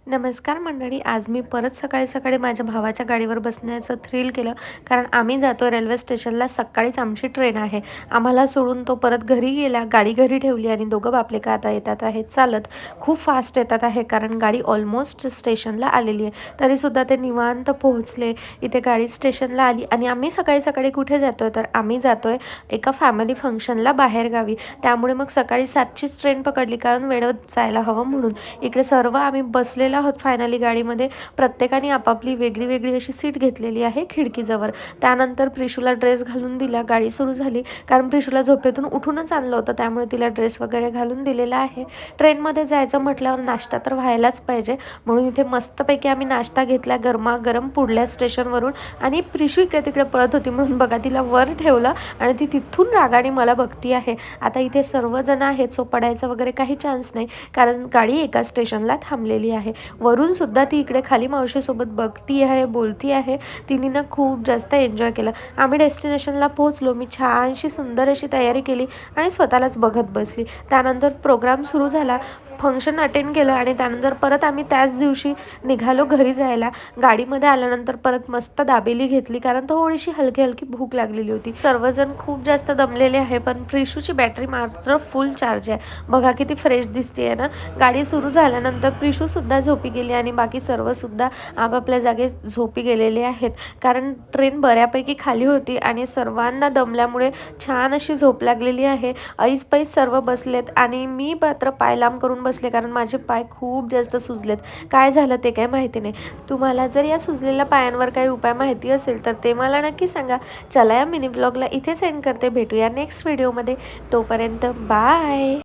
नमस्कार मंडळी. आज मी परत सकाळी-सकाळी माझ्या भावाच्या गाडीवर बसण्याचं थ्रिल केलं. कारण आम्ही जातोय रेल्वे स्टेशनला. सकाळीच आमची ट्रेन आहे. आम्हाला सोडून तो परत घरी गेला. गाडी घरी ठेवली आणि दोघं बापले का आता येतात आहेत चालत. खूप फास्ट येतात आहे कारण गाडी ऑलमोस्ट स्टेशनला आलेली आहे. तरीसुद्धा ते निवांत पोहोचले. इथे गाडी स्टेशनला आली आणि आम्ही सकाळी-सकाळी कुठे जातोय तर आम्ही जातोय एका फॅमिली फंक्शनला बाहेरगावी. त्यामुळे मग सकाळी 7चीच ट्रेन पकडली कारण वेळेत जायला हवं म्हणून. इकडे सर्व आम्ही बसलेलो आहोत फायनली गाडीमध्ये. प्रत्येकाने आपापली वेगळी अशी सीट घेतलेली आहे खिडकीजवळ. त्यानंतर प्रिशूला ड्रेस घालून दिला. गाडी सुरू झाली कारण प्रिशूला झोपेतून उठूनच आणलं होतं, त्यामुळे तिला ड्रेस वगैरे घालून दिलेला आहे. ट्रेनमध्ये जायचं म्हटल्यावर नाश्ता तर व्हायलाच पाहिजे, म्हणून इथे मस्तपैकी आम्ही नाश्ता घेतला गरमागरम पुढल्या स्टेशनवरून. आणि प्रिशू इकडे तिकडे पळत होती म्हणून बघा तिला वर ठेवलं आणि ती तिथून रागाने मला बघती आहे. आता इथे सर्वजण आहेत, सो पडायचा वगैरे काही चान्स नाही कारण गाडी एका स्टेशनला थांबलेली आहे. वरून सुद्धा ती इकडे खाली मावशीसोबत बघती आहे, बोलती आहे. तिने ना खूप जास्त एन्जॉय केलं. आम्ही डेस्टिनेशनला पोहोचलो. मी छानशी सुंदर अशी तयारी केली आणि स्वतःलाच बघत बसली. त्यानंतर प्रोग्राम सुरू झाला, फंक्शन अटेंड केलं आणि त्यानंतर परत आम्ही त्याच दिवशी निघालो घरी जायला. गाडीमध्ये आल्यानंतर परत मस्त दाबेली घेतली कारण थोडीशी हलकी भूक लागलेली होती. सर्वजण खूप जास्त दमलेले आहे, पण प्रिशूची बॅटरी मात्र फुल चार्ज आहे. बघा किती फ्रेश दिसते ना. गाडी सुरू झाल्यानंतर प्रिशूसुद्धा झोपी गेली आणि बाकी सर्वसुद्धा आपापल्या जागे झोपी गेलेले आहेत कारण ट्रेन बऱ्यापैकी खाली होती आणि सर्वांना दमल्यामुळे छान अशी झोप लागलेली आहे. ऐसपैस सर्व बसलेत आणि मी मात्र पाय लांब करून बसले कारण माझे पाय खूप जास्त सुजलेत. काय झालं ते काय माहिती नाही. तुम्हाला जर या सुजलेल्या पायांवर काही उपाय माहिती असेल तर ते मला नक्की सांगा. चला या मिनी ब्लॉगला इथे सेंड करते. भेटूया नेक्स्ट व्हिडिओमध्ये. तोपर्यंत बाय.